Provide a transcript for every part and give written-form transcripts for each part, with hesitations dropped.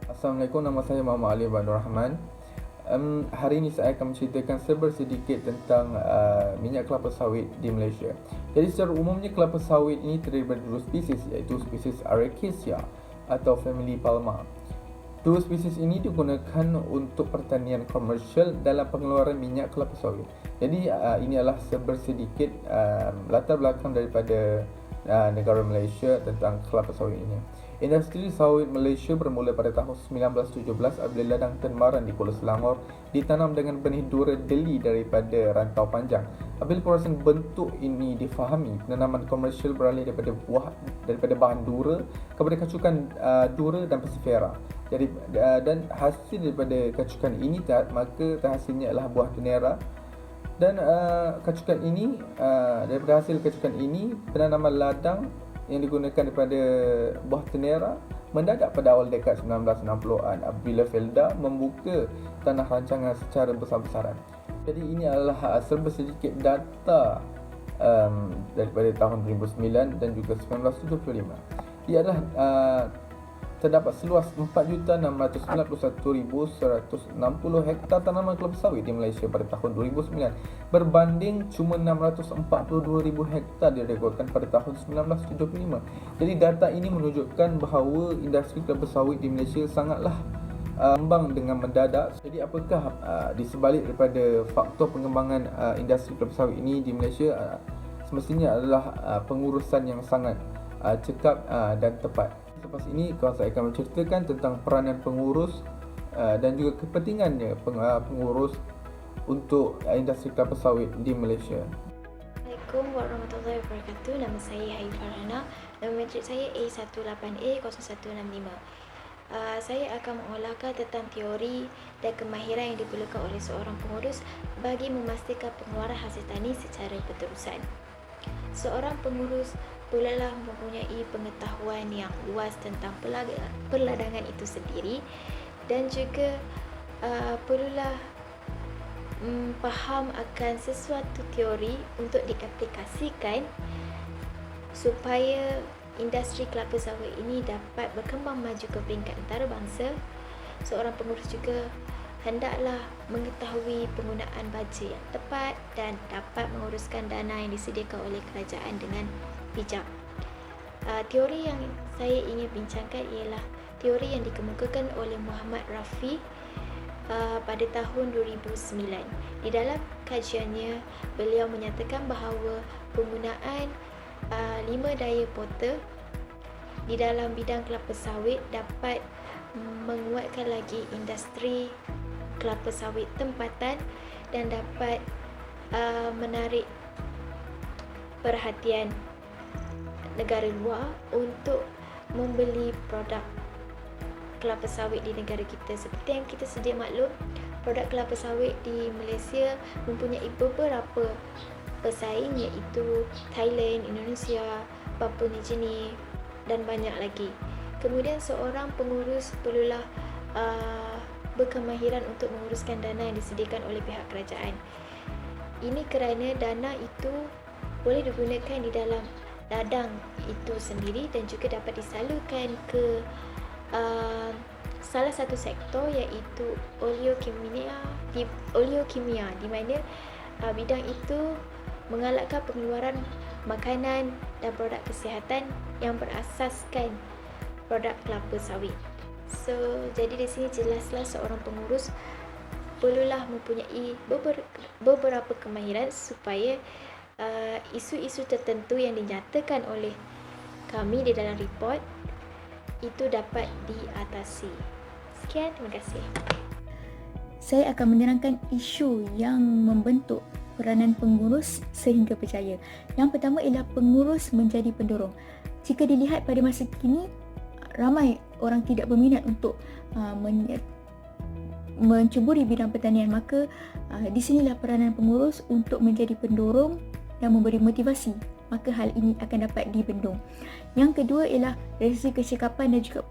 Assalamualaikum, nama saya Muhammad Ali Abdul Rahman. Hari ini saya akan menceritakan sedikit tentang minyak kelapa sawit di Malaysia. Jadi secara umumnya kelapa sawit ini terdiri dari dua spesies, iaitu spesies Aracaceae atau family Palma. Dua spesies ini digunakan untuk pertanian komersial dalam pengeluaran minyak kelapa sawit. Jadi ini adalah sedikit latar belakang daripada negara Malaysia tentang kelapa sawit ini. Industri sawit Malaysia bermula pada tahun 1917 apabila ladang Tenmaran di Kuala Selangor ditanam dengan benih dura deli daripada rantau panjang. Apabila proses bentuk ini difahami, penanaman komersial beralih daripada bahan dura kepada kacukan dura dan persifera. Jadi dan hasil daripada kacukan ini maka terhasilnya adalah buah tenera. Dan kacukan ini daripada hasil kacukan ini, penanaman ladang yang digunakan daripada buah tenera mendadak pada awal dekad 1960-an apabila Felda membuka tanah rancangan secara besar-besaran. Jadi ini adalah sedikit data daripada tahun 2009 dan juga 1975. Ia adalah terdapat seluas 4,691,160 hektar tanaman kelapa sawit di Malaysia pada tahun 2009 berbanding cuma 642,000 hektar direkodkan pada tahun 1975. Jadi data ini menunjukkan bahawa industri kelapa sawit di Malaysia sangatlah kembang dengan mendadak. Jadi apakah di sebalik daripada faktor pengembangan industri kelapa sawit ini di Malaysia? Semestinya adalah pengurusan yang sangat cekap dan tepat. Selepas ini saya akan menceritakan tentang peranan pengurus dan juga kepentingannya pengurus untuk industri kelapa sawit di Malaysia. Assalamualaikum warahmatullahi wabarakatuh. Nama saya Hai Farhana. Nama matrik saya A18A0165. Saya akan mengolahkan tentang teori dan kemahiran yang diperlukan oleh seorang pengurus bagi memastikan pengeluaran hasil tani secara berterusan. Seorang pengurus perlulah mempunyai pengetahuan yang luas tentang perladangan itu sendiri dan juga perlulah faham akan sesuatu teori untuk diaplikasikan supaya industri kelapa sawit ini dapat berkembang maju ke peringkat antarabangsa. Seorang pengurus juga hendaklah mengetahui penggunaan baja yang tepat dan dapat menguruskan dana yang disediakan oleh kerajaan dengan bijak. Teori yang saya ingin bincangkan ialah teori yang dikemukakan oleh Muhammad Rafi pada tahun 2009. Di dalam kajiannya, beliau menyatakan bahawa penggunaan 5 daya porter di dalam bidang kelapa sawit dapat menguatkan lagi industri kelapa sawit tempatan dan dapat menarik perhatian negara luar untuk membeli produk kelapa sawit di negara kita. Seperti yang kita sedia maklum, produk kelapa sawit di Malaysia mempunyai beberapa pesaing iaitu Thailand, Indonesia, Papua New Guinea dan banyak lagi. Kemudian seorang pengurus perlulah berkemahiran untuk menguruskan dana yang disediakan oleh pihak kerajaan. Ini kerana dana itu boleh digunakan di dalam ladang itu sendiri dan juga dapat disalurkan ke salah satu sektor iaitu oleokimia di mana bidang itu menggalakkan pengeluaran makanan dan produk kesihatan yang berasaskan produk kelapa sawit. So, jadi di sini jelaslah seorang pengurus perlulah mempunyai beberapa kemahiran supaya isu-isu tertentu yang dinyatakan oleh kami di dalam report itu dapat diatasi. Sekian, terima kasih. Saya akan menerangkan isu yang membentuk peranan pengurus sehingga berjaya. Yang pertama ialah pengurus menjadi pendorong. Jika dilihat pada masa kini, ramai orang tidak berminat untuk menceburi bidang pertanian, maka di sinilah peranan pengurus untuk menjadi pendorong dan memberi motivasi, maka hal ini akan dapat dibendung. Yang kedua ialah dari segi kecekapan dan juga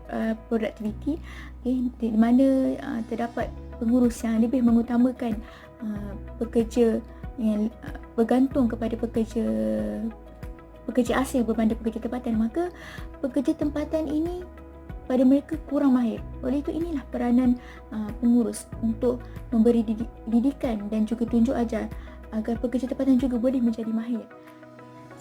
produktiviti, di mana terdapat pengurus yang lebih mengutamakan pekerja yang bergantung kepada pekerja asing berbanding pekerja tempatan, maka pekerja tempatan ini pada mereka kurang mahir. Oleh itu inilah peranan pengurus untuk memberi didikan dan juga tunjuk ajar agar pekerja tempatan juga boleh menjadi mahir.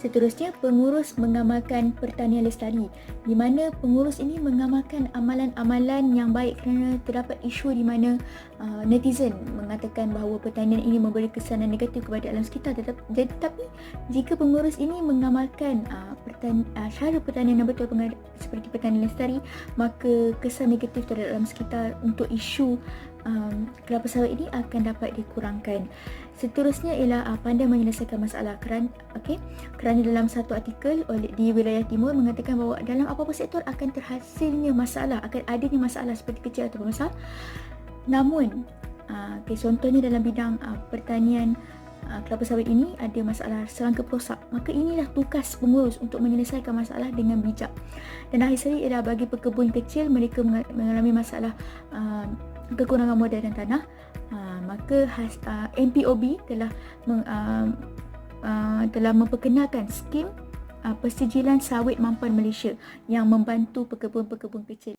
Seterusnya, pengurus mengamalkan pertanian lestari, di mana pengurus ini mengamalkan amalan-amalan yang baik kerana terdapat isu di mana netizen mengatakan bahawa pertanian ini memberi kesan negatif kepada alam sekitar. Tetapi jika pengurus ini mengamalkan cara pertanian yang betul seperti pertanian lestari, maka kesan negatif terhadap alam sekitar untuk isu kelapa sawit ini akan dapat dikurangkan. Seterusnya ialah pandai menyelesaikan masalah kerana dalam satu artikel di Wilayah Timur mengatakan bahawa dalam apa-apa sektor akan terhasilnya masalah, akan adanya masalah seperti kecil ataupun besar. Namun contohnya dalam bidang pertanian kelapa sawit ini ada masalah serangga perosak, maka inilah tugas pengurus untuk menyelesaikan masalah dengan bijak. Dan akhir sekali ialah bagi pekebun kecil, mereka mengalami masalah kekurangan modal dan tanah, maka MPOB telah memperkenalkan skim persejilan sawit mampan Malaysia yang membantu pekebun-pekebun kecil.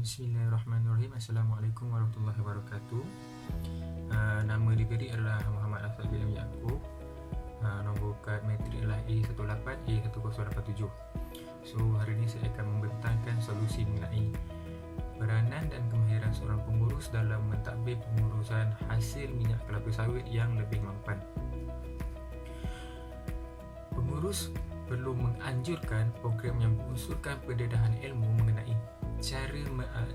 Bismillahirrahmanirrahim. Assalamualaikum warahmatullahi wabarakatuh. Nama diberi adalah Muhammad Asad bin Yaakob. Nombor kad matrik adalah A18A1087. So hari ini saya akan membentangkan solusi mengenai peranan dan kemahiran seorang pengurus dalam mentadbir pengurusan hasil minyak kelapa sawit yang lebih mampan. Pengurus perlu menganjurkan program yang berunsurkan pendedahan ilmu mengenai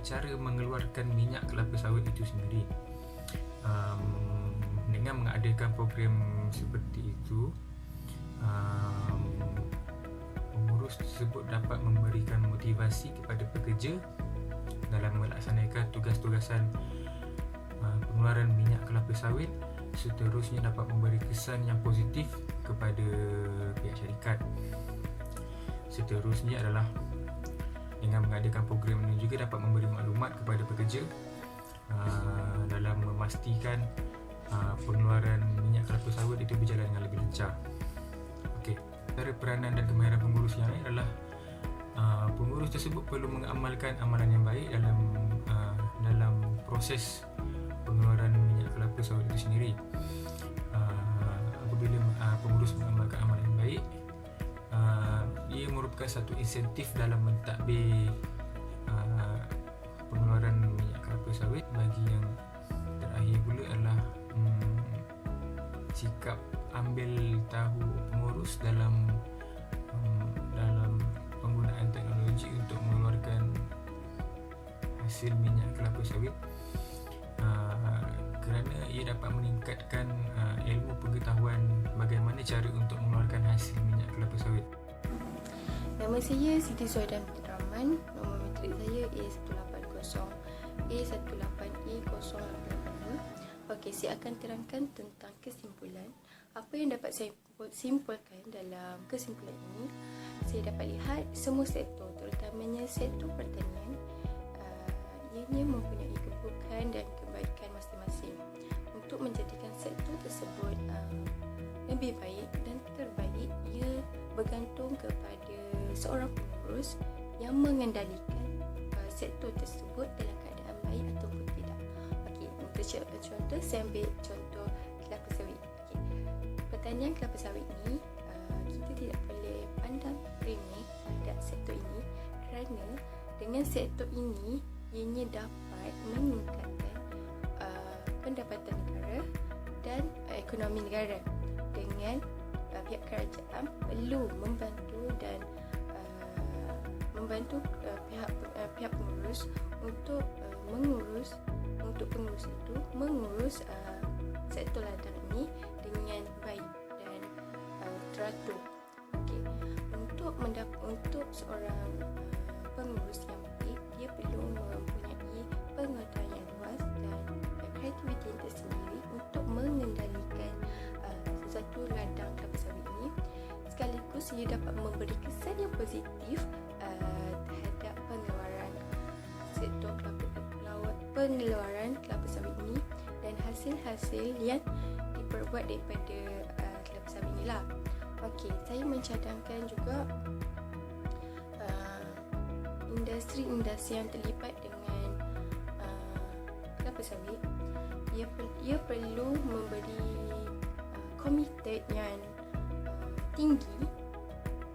cara mengeluarkan minyak kelapa sawit itu sendiri. Dengan mengadakan program seperti itu, pengurus tersebut dapat memberikan motivasi kepada pekerja dalam melaksanakan tugas-tugasan pengeluaran minyak kelapa sawit. Seterusnya dapat memberi kesan yang positif kepada pihak syarikat. Seterusnya adalah dengan mengadakan program ini juga dapat memberi maklumat kepada pekerja dalam memastikan pengeluaran minyak kelapa sawit itu berjalan dengan lebih lancar. Okey, antara peranan dan kemahiran pengurus yang lain adalah pengurus tersebut perlu mengamalkan amalan yang baik dalam proses pengeluaran minyak kelapa sawit itu sendiri. Apabila pengurus mengamalkan amalan yang baik, ia merupakan satu insentif dalam mentadbir pengeluaran minyak kelapa sawit. Bagi yang terakhir pula adalah sikap ambil tahu pengurus dalam penggunaan teknologi untuk mengeluarkan hasil minyak kelapa sawit, kerana ia dapat meningkatkan ilmu pengetahuan bagaimana cara untuk mengeluarkan hasil minyak kelapa sawit. Nama saya Siti Suhaidan bin Rahman. Nombor matrik saya A180A18082. Okey, saya akan terangkan tentang kesimpulan. Apa yang dapat saya simpulkan dalam kesimpulan ini, saya dapat lihat semua sektor, terutamanya sektor pertanian, ianya mempunyai keburukan dan kebaikan masing-masing. Untuk menjadikan sektor tersebut lebih baik dan terbaik, ia bergantung kepada seorang pengurus yang mengendalikan sektor tersebut dalam keadaan baik ataupun tidak. Okey, untuk contoh, saya ambil contoh kelapa sawit. Okey, pertanian kelapa sawit ini kita tidak boleh pandang remeh terhadap sektor ini, kerana dengan sektor ini ianya dapat meningkatkan pendapatan negara dan ekonomi negara. Dengan pihak kerajaan perlu membantu dan pihak pengurus untuk mengurus sektor ladang ini dengan baik dan teratur. Okey, untuk seorang pengurus yang baik, dia perlu mempunyai pengetahuan yang luas dan kreativiti yang tersendiri untuk mengendalikan sesuatu ladang kelapa sawit ini. Sekaligus ia dapat memberi kesan yang positif terhadap pengeluaran sektor pengeluaran kelapa sawit ini dan hasil-hasil yang diperbuat daripada kelapa sawit inilah. Okey, saya mencadangkan juga industri-industri yang terlibat dengan kelapa sawit, ia perlu memberi committed yang tinggi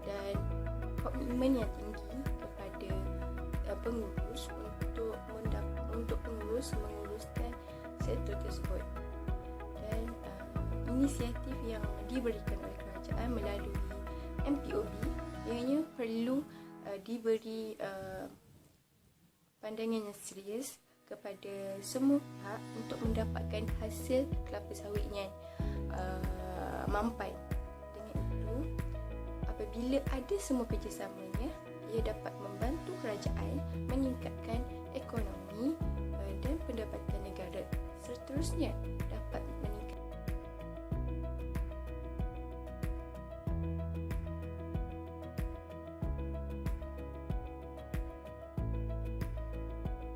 dan komitmen yang tinggi kepada pengurus untuk menguruskan sektor tersebut. Dan inisiatif yang diberikan oleh kerajaan melalui MPOB ianya perlu diberi pandangan yang serius kepada semua pihak untuk mendapatkan hasil kelapa sawit yang mampan. Dengan itu, apabila ada semua kerjasamanya, ia dapat membantu kerajaan meningkatkan ekonomi dan pendapatan negara. Seterusnya, dapat